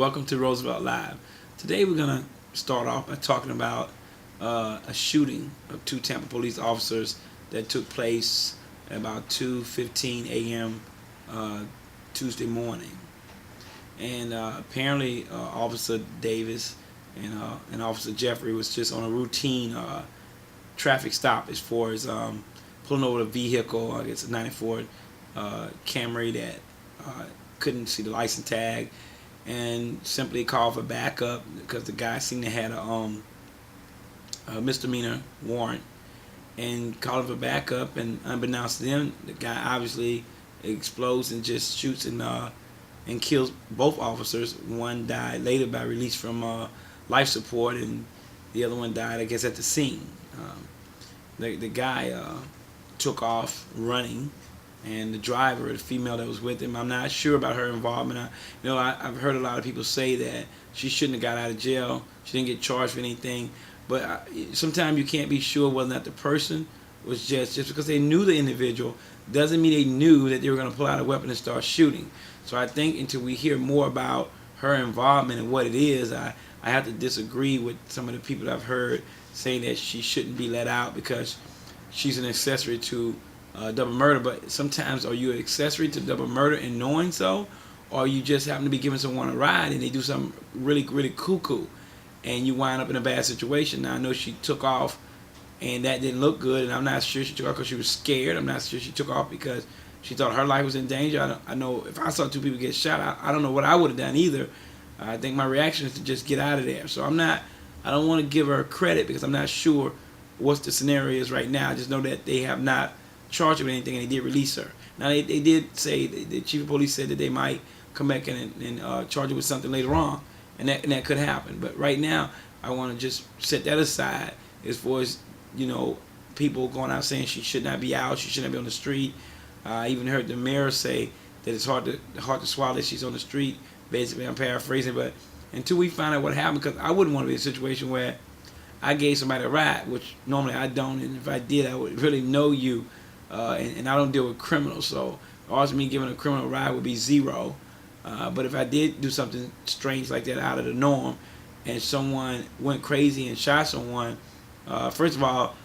Welcome to Roosevelt Live. Today we're going to start off by talking about a shooting of two Tampa Police officers that took place at about 2:15 a.m. Tuesday morning. And apparently Officer Davis and Officer Jeffrey was just on a routine traffic stop as far as pulling over the vehicle. I guess a 94 Camry that couldn't see the license tag, and simply called for backup because the guy seemed to have a misdemeanor warrant, and called for backup. And unbeknownst to them, the guy obviously explodes and just shoots and kills both officers. One died later by release from life support, and the other one died, I guess, at the scene. The guy took off running, and the driver, the female that was with him, I'm not sure about her involvement. I've heard a lot of people say that she shouldn't have got out of jail. She didn't get charged for anything. But sometimes you can't be sure whether or not the person was just because they knew the individual doesn't mean they knew that they were going to pull out a weapon and start shooting. So I think until we hear more about her involvement and what it is, I have to disagree with some of the people that I've heard saying that she shouldn't be let out because she's an accessory to double murder. But sometimes, are you an accessory to double murder and knowing so, or you just happen to be giving someone a ride and they do something really, really cuckoo, and you wind up in a bad situation? Now, I know she took off, and that didn't look good, and I'm not sure she took off because she was scared. I'm not sure she took off because she thought her life was in danger. I know if I saw two people get shot, I don't know what I would have done either. I think my reaction is to just get out of there. So I don't want to give her credit because I'm not sure what the scenario is right now. I just know that they have not charged her with anything, and they did release her. Now, they did say, the chief of police said that they might come back and charge her with something later on, and that could happen. But right now, I want to just set that aside as far as, people going out saying she should not be out, she should not be on the street. I even heard the mayor say that it's hard to swallow that she's on the street. Basically, I'm paraphrasing, but until we find out what happened, because I wouldn't want to be in a situation where I gave somebody a ride, which normally I don't, and if I did, I would really know you, and I don't deal with criminals, so odds of me giving a criminal a ride would be zero. But if I did do something strange like that out of the norm, and someone went crazy and shot someone, first of all,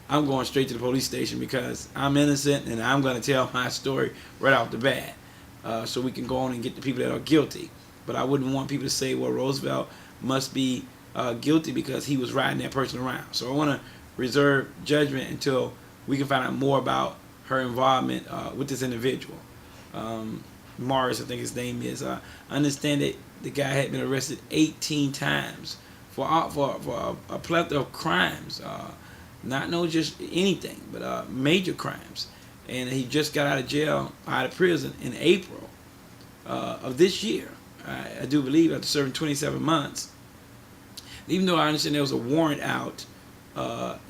I'm going straight to the police station because I'm innocent, and I'm going to tell my story right off the bat, so we can go on and get the people that are guilty. But I wouldn't want people to say, well, Roosevelt must be guilty because he was riding that person around. So I want to reserve judgment until we can find out more about her involvement with this individual. Morris, I think his name is. I understand that the guy had been arrested 18 times for a plethora of crimes. Not just anything, but major crimes. And he just got out of prison in April of this year. I do believe, after serving 27 months. Even though I understand there was a warrant out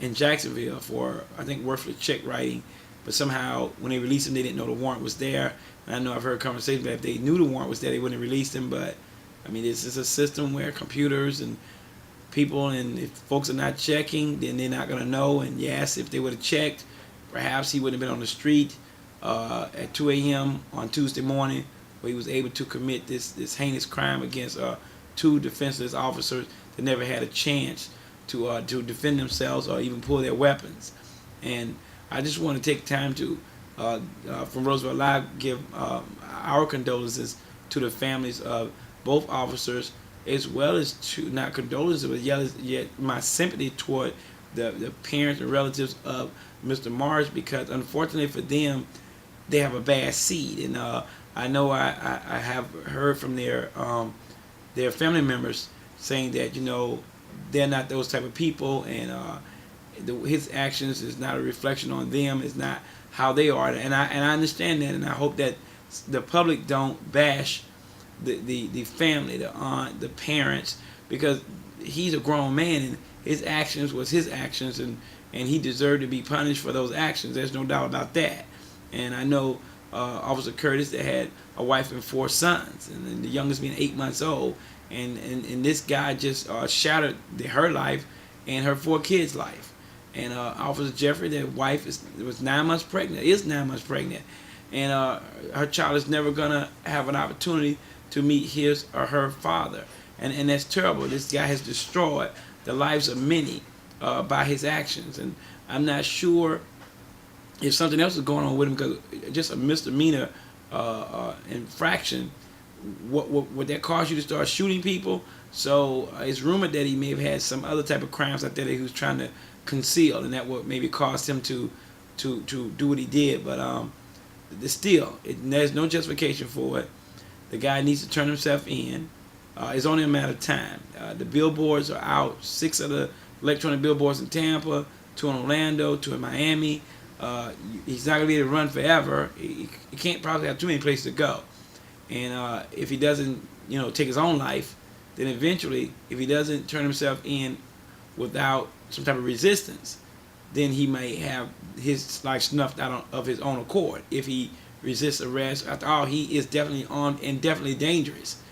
in Jacksonville for, I think, worthless check writing, but somehow when they released him, they didn't know the warrant was there. And I know I've heard conversations that if they knew the warrant was there, they wouldn't have released him. But I mean, this is a system where computers and people, and if folks are not checking, then they're not going to know. And yes, if they would have checked, perhaps he wouldn't have been on the street at 2 a.m. on Tuesday morning, where he was able to commit this heinous crime against two defenseless officers that never had a chance to defend themselves or even pull their weapons. And I just want to take time to, from Roosevelt Live, give our condolences to the families of both officers, as well as to, not condolences, but yet my sympathy toward the parents and relatives of Mr. Morris, because unfortunately for them, they have a bad seed. And I know I have heard from their family members saying that they're not those type of people, and his actions is not a reflection on them. It's not how they are, and I understand that, and I hope that the public don't bash the family, the aunt, the parents, because he's a grown man and his actions was his actions, and he deserved to be punished for those actions. There's no doubt about that. And I know Officer Curtis that had a wife and 4 sons, and the youngest being 8 months old, and this guy just shattered her life and her 4 kids' life. And Officer Jeffrey, their wife, was 9 months pregnant, and her child is never gonna have an opportunity to meet his or her father. And that's terrible. This guy has destroyed the lives of many by his actions. And I'm not sure if something else is going on with him, because just a misdemeanor infraction, would that cause you to start shooting people? So it's rumored that he may have had some other type of crimes out there that he was trying to conceal, and that would maybe cause him to do what he did. But still, there's no justification for it. The guy needs to turn himself in. It's only a matter of time. The billboards are out. 6 of the electronic billboards in Tampa, 2 in Orlando, 2 in Miami. He's not going to be able to run forever. He can't probably have too many places to go. And if he doesn't, take his own life, then eventually, if he doesn't turn himself in without some type of resistance, then he may have his life snuffed out of his own accord. If he resists arrest, after all, he is definitely armed and definitely dangerous.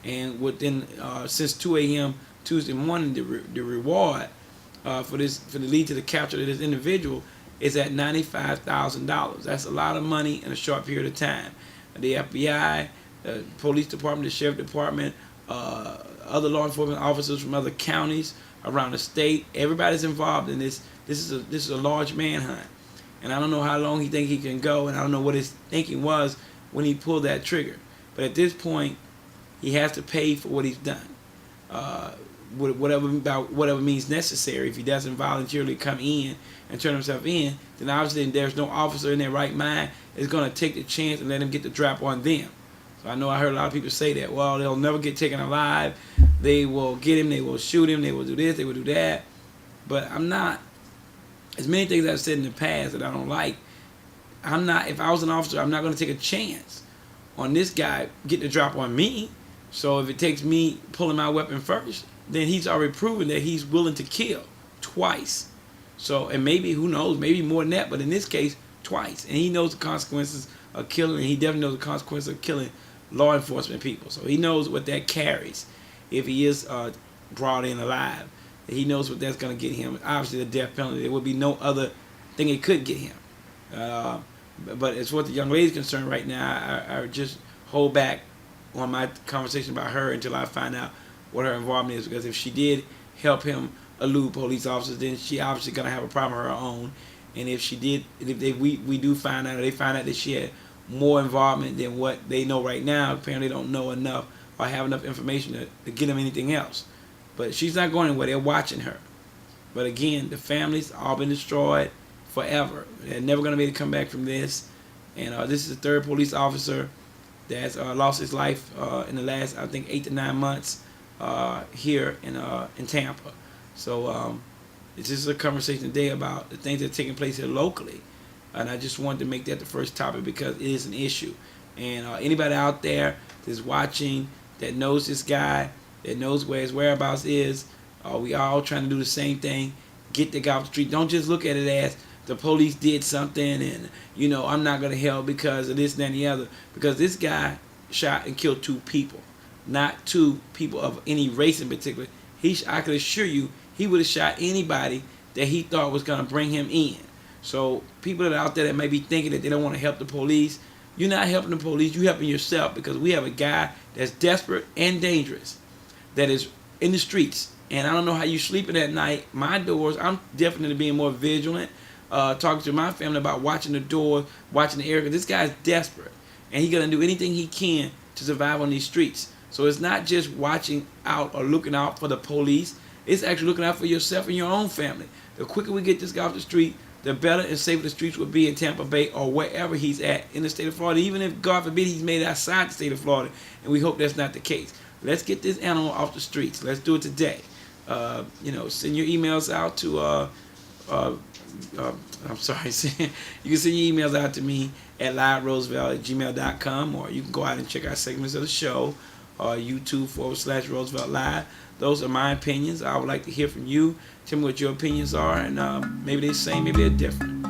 And within since 2 a.m. Tuesday morning, the reward for the lead to the capture of this individual is at $95,000. That's a lot of money in a short period of time. The FBI, the police department, the sheriff department, other law enforcement officers from other counties around the state, everybody's involved in this. This is a large manhunt, and I don't know how long he think he can go, and I don't know what his thinking was when he pulled that trigger. But at this point, he has to pay for what he's done, whatever means necessary. If he doesn't voluntarily come in and turn himself in, then obviously there's no officer in their right mind is going to take the chance and let him get the drop on them. So I know I heard a lot of people say that, well, they'll never get taken alive. They will get him, they will shoot him, they will do this, they will do that. But I'm not, as many things I've said in the past that I don't like, if I was an officer, I'm not going to take a chance on this guy getting the drop on me. So if it takes me pulling my weapon first, then he's already proven that he's willing to kill twice. So, and maybe, who knows, maybe more than that, but in this case, twice. And he knows the consequences of killing, and he definitely knows the consequences of killing law enforcement people. So he knows what that carries if he is brought in alive. He knows what that's going to get him. Obviously, the death penalty. There would be no other thing it could get him. But as far as the young lady's concerned right now, I just hold back on my conversation about her until I find out what her involvement is. Because if she did help him elude police officers, then she obviously going to have a problem of her own. And if she did, we do find out, or they find out that she had more involvement than what they know right now, apparently they don't know enough or have enough information to get them anything else. But she's not going anywhere. They're watching her. But again, the family's all been destroyed forever. They're never going to be able to come back from this. And this is the 3rd police officer that's lost his life in the last, I think, 8 to 9 months here in Tampa. So it's just a conversation today about the things that are taking place here locally. And I just wanted to make that the first topic because it is an issue. And anybody out there that's watching, that knows this guy, that knows where his whereabouts is, we all trying to do the same thing. Get the guy off the street. Don't just look at it as the police did something and, I'm not going to help because of this, that, and the other. Because this guy shot and killed 2 people, not 2 people of any race in particular. I could assure you he would have shot anybody that he thought was going to bring him in. So people that are out there that may be thinking that they don't want to help the police, you're not helping the police, you're helping yourself, because we have a guy that's desperate and dangerous that is in the streets. And I don't know how you sleeping at night. My doors, I'm definitely being more vigilant, talking to my family about watching the door, watching the area. This guy's desperate, and he's going to do anything he can to survive on these streets. So it's not just watching out or looking out for the police. It's actually looking out for yourself and your own family. The quicker we get this guy off the street, the better and safer the streets will be in Tampa Bay or wherever he's at in the state of Florida, even if, God forbid, he's made it outside the state of Florida, and we hope that's not the case. Let's get this animal off the streets. Let's do it today. Send your emails out to, I'm sorry, you can send your emails out to me at liveroosevelt@gmail.com, or you can go out and check out segments of the show, YouTube.com/Roosevelt Live. Those are my opinions. I would like to hear from you. Tell me what your opinions are, and maybe they're the same, maybe they're different.